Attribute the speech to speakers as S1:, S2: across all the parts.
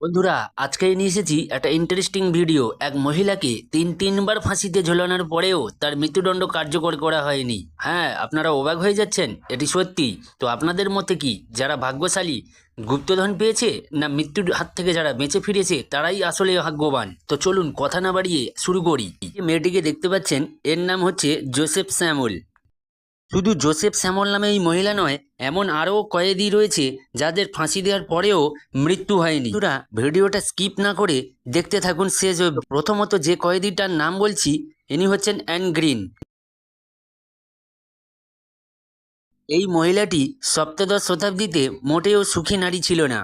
S1: বন্ধুরা, আজকে নিয়ে এসেছি একটা ইন্টারেস্টিং ভিডিও। এক মহিলাকে তিনবার ফাঁসিতে ঝোলানোর পরেও তার মৃত্যুদণ্ড কার্যকর করা হয়নি। হ্যাঁ, আপনারা অবাক হয়ে যাচ্ছেন, এটি সত্যি। তো আপনাদের মতে কি, যারা ভাগ্যশালী গুপ্তধন পেয়েছে, না মৃত্যুর হাত থেকে যারা বেঁচে ফিরেছে তারাই আসলে ভাগ্যবান? তো চলুন কথা না বাড়িয়ে শুরু করি। এই মেয়েটিকে দেখতে পাচ্ছেন, এর নাম হচ্ছে জোসেফ স্যামুয়েল। শুধু জোসেফ স্যামল নামে এই মহিলা নয়, এমন আরও কয়েদি রয়েছে যাদের ফাঁসি দেওয়ার পরেও মৃত্যু হয়নি। বন্ধুরা, ভিডিওটা স্কিপ না করে দেখতে থাকুন শেষ অবধি। প্রথমত যে কয়েদিটার নাম বলছি, ইনি হচ্ছেন অ্যান গ্রিন। এই মহিলাটি সপ্তদশ শতাব্দীতে মোটেও সুখী নারী ছিল না।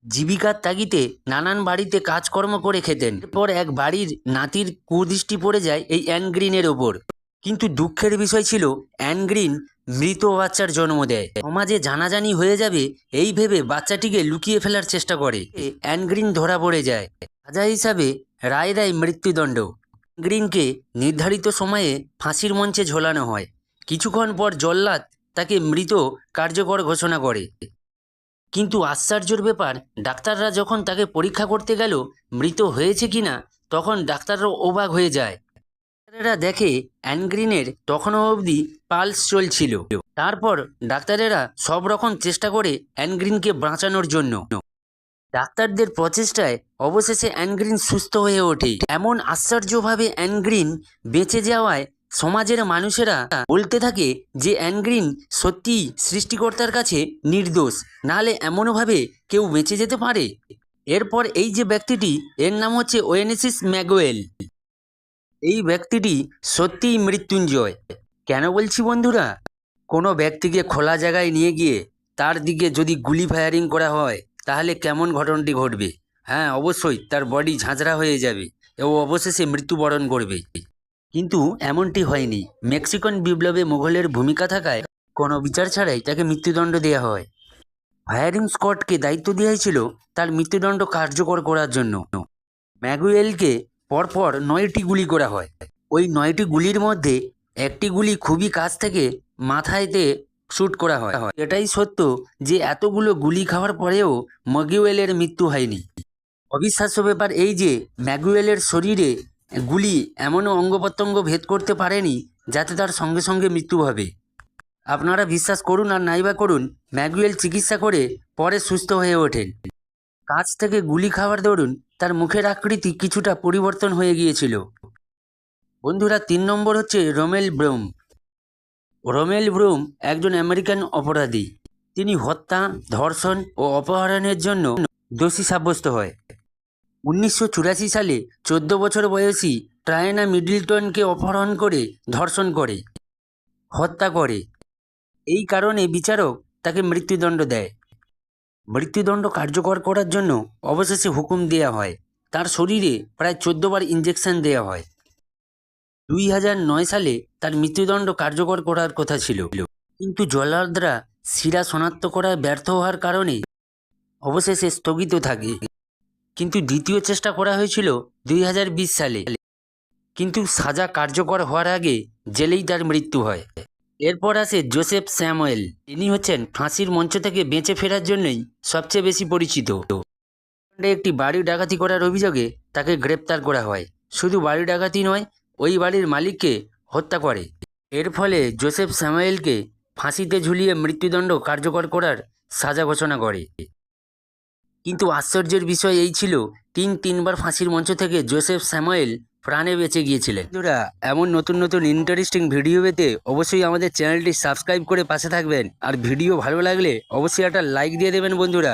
S1: জীবিকার তাগিদে নানান বাড়িতে কাজকর্ম করে খেতেন। এরপর এক বাড়ির নাতির কুদৃষ্টি পড়ে যায় এই অ্যান গ্রিনের ওপর। কিন্তু দুঃখের বিষয় ছিল, অ্যান গ্রিন মৃত বাচ্চার জন্ম দেয়। সমাজে জানাজানি হয়ে যাবে এই ভেবে বাচ্চাটিকে লুকিয়ে ফেলার চেষ্টা করে। অ্যান গ্রিন ধরা পড়ে যায়। সাজা হিসাবে রায় দেয় মৃত্যুদণ্ড। গ্রিনকে নির্ধারিত সময়ে ফাঁসির মঞ্চে ঝোলানো হয়। কিছুক্ষণ পর জল্লাদ তাকে মৃত কার্যকর ঘোষণা করে। কিন্তু আশ্চর্যের ব্যাপার, ডাক্তাররা যখন তাকে পরীক্ষা করতে গেল মৃত হয়েছে কিনা, তখন ডাক্তাররা অবাক হয়ে যায়। ডাক্তারেরা দেখে অ্যান গ্রিনের তখনও অবধি পালস চলছিল। তারপর ডাক্তারেরা সব রকম চেষ্টা করে অ্যান গ্রিনকে বাঁচানোর জন্য। ডাক্তারদের প্রচেষ্টায় অবশেষে অ্যান গ্রিন সুস্থ হয়ে ওঠে। এমন আশ্চর্যভাবে অ্যান গ্রিন বেঁচে যাওয়ায় সমাজের মানুষেরা বলতে থাকে যে অ্যান গ্রিন সত্যিই সৃষ্টিকর্তার কাছে নির্দোষ, নাহলে এমনভাবে কেউ বেঁচে যেতে পারে। এরপর এই যে ব্যক্তিটি, এর নাম হচ্ছে ওয়েনেসিস ম্যাগুয়েল। এই ব্যক্তিটি সত্যিই মৃত্যুঞ্জয়। কেন বলছি বন্ধুরা? কোনো ব্যক্তিকে খোলা জায়গায় নিয়ে গিয়ে তার দিকে যদি গুলি ফায়ারিং করা হয়, তাহলে কেমন ঘটনাটি ঘটবে? হ্যাঁ, অবশ্যই তার বডি ঝাঁঝরা হয়ে যাবে এবং অবশেষে মৃত্যুবরণ করবে। কিন্তু এমনটি হয়নি। মেক্সিকান বিপ্লবে মুঘলের ভূমিকা থাকায় কোনো বিচার ছাড়াই তাকে মৃত্যুদণ্ড দেওয়া হয়। ফায়ারিং স্কোয়াডকে দায়িত্ব দেওয়া হয়েছিল তার মৃত্যুদণ্ড কার্যকর করার জন্য। ম্যাগুয়েলকে পরপর 9টি গুলি করা হয়। ওই 9টি গুলির মধ্যে একটি গুলি খুবই কাছ থেকে মাথায়তে শ্যুট করা হয়। এটাই সত্য যে এতগুলো গুলি খাওয়ার পরেও ম্যাগুয়েলের মৃত্যু হয়নি। অবিশ্বাস্য ব্যাপার এই যে ম্যাগুয়েলের শরীরে গুলি এমনও অঙ্গ প্রত্যঙ্গ ভেদ করতে পারেনি যাতে তার সঙ্গে সঙ্গে মৃত্যু হবে। আপনারা বিশ্বাস করুন আর নাইবা করুন, ম্যাগুয়েল চিকিৎসা করে পরে সুস্থ হয়ে ওঠেন। কাছ থেকে গুলি খাওয়ার দরুন তার মুখের আকৃতি কিছুটা পরিবর্তন হয়ে গিয়েছিল। বন্ধুরা, 3 নম্বর হচ্ছে রোমেল ব্রুম। রোমেল ব্রুম একজন আমেরিকান অপরাধী। তিনি হত্যা, ধর্ষণ ও অপহরণের জন্য দোষী সাব্যস্ত হয়। 1984 সালে 14 বছর বয়সী ট্রায়না মিডলটনকে অপহরণ করে ধর্ষণ করে, হত্যা করে। এই কারণে বিচারক তাকে মৃত্যুদণ্ড দেয়। মৃত্যুদণ্ড কার্যকর করার জন্য অবশেষে হুকুম দেওয়া হয়। তার শরীরে প্রায় 14 বার ইঞ্জেকশন দেওয়া হয়। 2009 সালে তার মৃত্যুদণ্ড কার্যকর করার কথা ছিল, কিন্তু জল্লাদরা শিরা শনাক্ত করায় ব্যর্থ হওয়ার কারণে অবশেষে স্থগিত থাকে। কিন্তু দ্বিতীয় চেষ্টা করা হয়েছিল 2020 সালে, কিন্তু সাজা কার্যকর হওয়ার আগে জেলেই তার মৃত্যু হয়। এরপর আসে জোসেফ স্যামুয়েল। ইনি হচ্ছেন ফাঁসির মঞ্চ থেকে বেঁচে ফেরার জন্যই সবচেয়ে বেশি পরিচিত। একটি বাড়ি ডাকাতি করার অভিযোগে তাকে গ্রেপ্তার করা হয়। শুধু বাড়ি ডাকাতি নয়, ওই বাড়ির মালিককে হত্যা করে। এর ফলে জোসেফ স্যামুয়েলকে ফাঁসিতে ঝুলিয়ে মৃত্যুদণ্ড কার্যকর করার সাজা ঘোষণা করে। কিন্তু আশ্চর্যের বিষয় এই ছিল, তিনবার ফাঁসির মঞ্চ থেকে জোসেফ স্যামুয়েল প্রাণে বেঁচে গিয়েছিলেন। বন্ধুরা, এমন নতুন নতুন ইন্টারেস্টিং ভিডিও পেতে অবশ্যই আমাদের চ্যানেলটি সাবস্ক্রাইব করে পাশে থাকবেন। আর ভিডিও ভালো লাগলে অবশ্যই একটা লাইক দিয়ে দেবেন বন্ধুরা।